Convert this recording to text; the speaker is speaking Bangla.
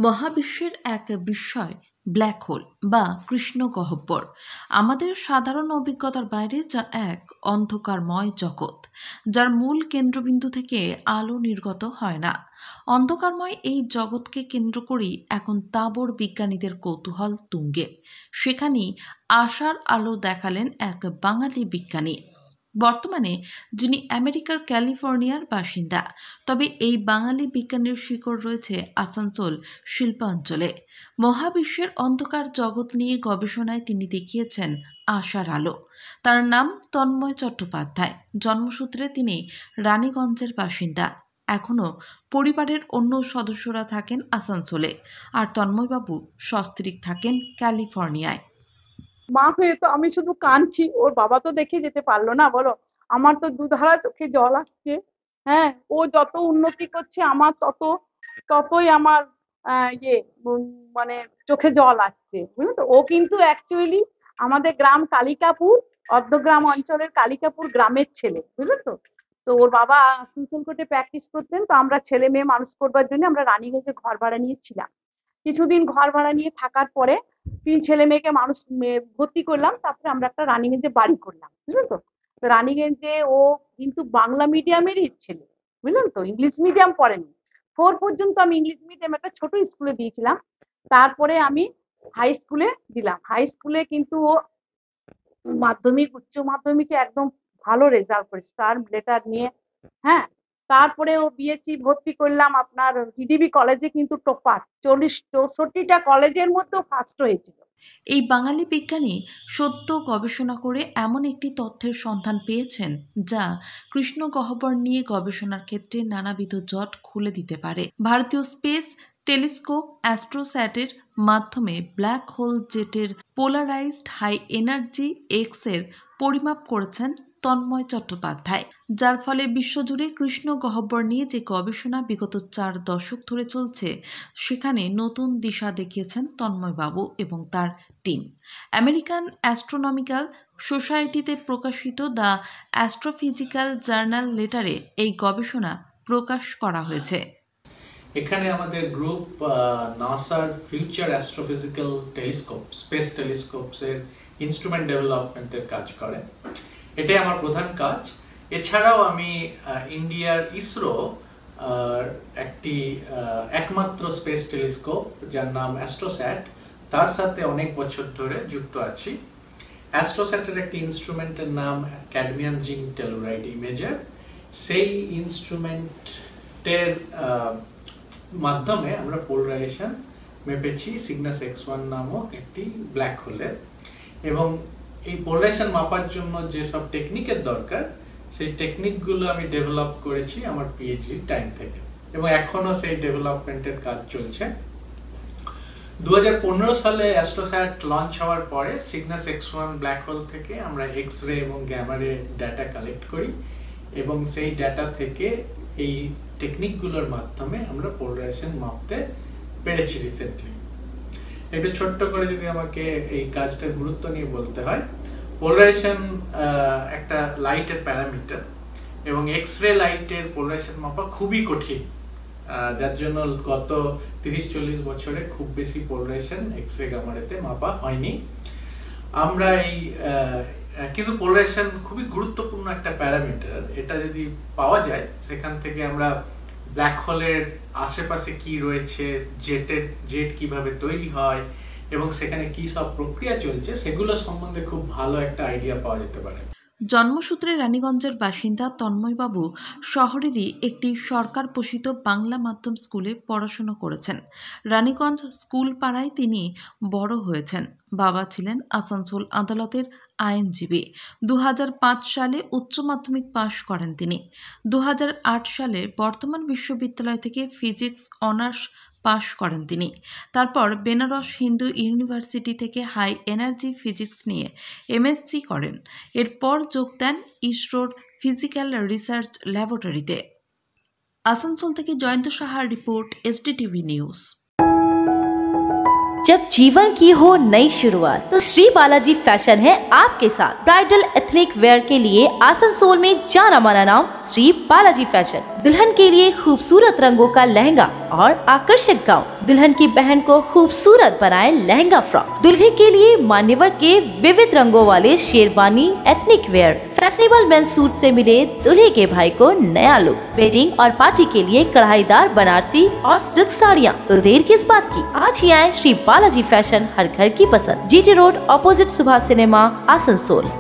মহাবিশ্বের এক বিস্ময় ব্ল্যাক হোল বা কৃষ্ণগহ্বর আমাদের সাধারণ অভিজ্ঞতার বাইরে, যা এক অন্ধকারময় জগৎ যার মূল কেন্দ্রবিন্দু থেকে আলো নির্গত হয় না। অন্ধকারময় এই জগৎকে কেন্দ্র করেই এখন তাবড় বিজ্ঞানীদের কৌতূহল তুঙ্গে। সেখানেই আশার আলো দেখালেন এক বাঙালি বিজ্ঞানী, বর্তমানে যিনি আমেরিকার ক্যালিফোর্নিয়ার বাসিন্দা। তবে এই বাঙালি বিজ্ঞানীর শিকড় রয়েছে আসানসোল শিল্পাঞ্চলে। মহাবিশ্বের অন্ধকার জগৎ নিয়ে গবেষণায় তিনি দেখিয়েছেন আশার আলো। তার নাম তন্ময় চট্টোপাধ্যায়। জন্মসূত্রে তিনি রানীগঞ্জের বাসিন্দা। এখনও পরিবারের অন্য সদস্যরা থাকেন আসানসোলে, আর তন্ময়বাবু সস্ত্রীক থাকেন ক্যালিফোর্নিয়ায়। মা হয়ে তো আমি শুধু কাঁদছি, ওর বাবা তো দেখে যেতে পারলো না, বলো। আমার তো দুধারা চোখে জল আসছে। হ্যাঁ, ও যত উন্নতি করছে আমার ততই আমার মানে চোখে জল আসছে, বুঝলো তো। ও কিন্তু অ্যাকচুয়ালি আমাদের গ্রাম কালিকাপুর, অর্ধগ্রাম অঞ্চলের কালিকাপুর গ্রামের ছেলে, বুঝলো তো। তো ওর বাবা আসানসোল কোর্টে প্র্যাকটিস করতেন, তো আমরা ছেলে মেয়ে মানুষ করবার জন্য আমরা রানীগঞ্জে ঘর ভাড়া নিয়েছিলাম। কিছুদিন ঘর ভাড়া নিয়ে থাকার পরে 3 ছেলে মেয়েকে ভর্তি করলাম। তারপরে আমরা একটা রানীগঞ্জে বাড়ি করলাম, বুঝলেন তো। তো রানীগঞ্জে ও কিন্তু বাংলা মিডিয়ামেরই ছেলে, বুঝলেন তো, ইংলিশ মিডিয়াম পড়েনি। 4 পর্যন্ত আমি ইংলিশ মিডিয়াম একটা ছোট স্কুলে দিয়েছিলাম। তারপরে আমি হাই স্কুলে দিলাম। হাই স্কুলে কিন্তু ও মাধ্যমিক উচ্চ মাধ্যমিকে একদম ভালো রেজাল্ট করে, স্টার লেটার নিয়ে। হ্যাঁ, তারপরে ও বিএসসি ভর্তি করলাম আপনার টিডিবি কলেজে, কিন্তু টপার 40-64টা কলেজের মধ্যে ফার্স্ট হয়েছিল। এই বাঙালি বিজ্ঞানী সত্য গবেষণা করে এমন একটি তথ্যের সন্ধান পেয়েছেন যা কৃষ্ণগহ্বর নিয়ে গবেষণার ক্ষেত্রে নানাবিধ জট খুলে দিতে পারে। ভারতীয় স্পেস টেলিস্কোপ অ্যাস্ট্রোস্যাটের মাধ্যমে ব্ল্যাক হোল জেটের পোলারাইজড হাই এনার্জি এক্সের পরিমাপ করেছেন তন্ময় চট্টোপাধ্যায়, যার ফলে বিশ্বজুড়ে কৃষ্ণগহ্বর নিয়ে যে গবেষণা বিগত 4 দশক ধরে চলছে সেখানে নতুন দিশা দেখিয়েছেন তন্ময়বাবু এবং তার টিম। আমেরিকান অ্যাস্ট্রোনমিক্যাল সোসাইটিতে প্রকাশিত দ্য অ্যাস্ট্রোফিজিক্যাল জার্নাল লেটারে এই গবেষণা প্রকাশ করা হয়েছে। এখানে আমাদের গ্রুপ নাসার ফিউচার অ্যাস্ট্রোফিজিক্যাল টেলিস্কোপ স্পেস টেলিস্কোপস এর ইনস্ট্রুমেন্ট ডেভেলপমেন্টের কাজ করে। এটাই আমার প্রধান কাজ। এছাড়াও আমি ইন্ডিয়ার ইসরো একটি একমাত্র স্পেস টেলিস্কোপ যার নাম অ্যাস্ট্রোস্যাট, তার সাথে অনেক বছর ধরে যুক্ত আছি। অ্যাস্ট্রোস্যাটের একটি ইনস্ট্রুমেন্টের নাম ক্যাডমিয়াম জিঙ্ক টেলুরাইড ইমেজার। সেই ইনস্ট্রুমেন্টের মাধ্যমে আমরা পোলারাইজেশন মেপেছি সিগনাস X1 নামক একটি ব্ল্যাক হোলের, এবং এই পোলারাইজেশন মাপার জন্য যেসব টেকনিকের দরকার সেই টেকনিকগুলো আমি ডেভেলপ করেছি আমার পিএইচডি টাইম থেকে, এবং এখনো সেই ডেভেলপমেন্টের কাজ চলছে। 2015 সালে অ্যাস্ট্রোস্যাট লঞ্চ হওয়ার পরে সিগনাস X1 ব্ল্যাক হোল থেকে আমরা এক্স রে এবং গ্যামা রে ডাটা কালেক্ট করি, এবং সেই ডাটা থেকে এই টেকনিকগুলোর মাধ্যমে আমরা পোলারাইজেশন মাপতে পেরেছি রিসেন্টলি। একটু ছোট্ট করে যদি আমাকে এই কাজটার গুরুত্ব নিয়ে বলতে হয়, পোলারাইজেশন একটা লাইটের প্যারামিটার, এবং এক্স রে লাইটের পোলারাইজেশন মাপা খুবই কঠিন, যার জন্য গত 30-40 বছরে খুব বেশি পোলারাইজেশন এক্স রে গামা রেতে মাপা হয়নি। আমরা কিন্তু পোলারাইজেশন খুবই গুরুত্বপূর্ণ একটা প্যারামিটার। এটা যদি পাওয়া যায়, সেখান থেকে আমরা ব্ল্যাক হোলের আশেপাশে কি রয়েছে, জেট কিভাবে তৈরি হয় এবং সেখানে কি সব প্রক্রিয়া চলছে, সেগুলো সম্বন্ধে খুব ভালো একটা আইডিয়া পাওয়া যেতে পারে। জন্মসূত্রে রানীগঞ্জের বাসিন্দা তন্ময়বাবু শহরেরই একটি সরকার পোষিত বাংলা মাধ্যম স্কুলে পড়াশোনা করেছেন। রানীগঞ্জ স্কুল পাড়ায় তিনি বড় হয়েছেন। বাবা ছিলেন আসানসোল আদালতের আইনজীবী। 2005 সালে উচ্চ মাধ্যমিক পাশ করেন তিনি। 2008 সালে বর্ধমান বিশ্ববিদ্যালয় থেকে ফিজিক্স অনার্স পাশ করেন তিনি। তারপর বেনারস হিন্দু ইউনিভার্সিটি থেকে হাই এনার্জি ফিজিক্স নিয়ে এমএসসি করেন। এরপর যোগ দেন ইসরোর ফিজিক্যাল রিসার্চ ল্যাবরেটরিতে। আসানসোল থেকে জয়ন্ত সাহার রিপোর্ট, এসডিটিভি নিউজ। जब जीवन की हो नई शुरुआत तो श्री बालाजी फैशन है आपके साथ। ब्राइडल एथनिक वेयर के लिए आसनसोल में जाना माना नाम श्री बालाजी फैशन। दुल्हन के लिए खूबसूरत रंगों का लहंगा और आकर्षक गाउन, दुल्हन की बहन को खूबसूरत बनाए लहंगा फ्रॉक, दुल्हे के लिए मान्यवर के विविध रंगों वाले sherwani ethnic wear, fashionable men's suit से मिले दुल्हे के भाई को नया लुक, वेडिंग और पार्टी के लिए कढ़ाईदार बनारसी और सिल्क साड़ियाँ। तो देर किस बात की, आज ही आए श्री बालाजी फैशन, हर घर की पसंद, GT road opposite Subhash cinema, Asansol.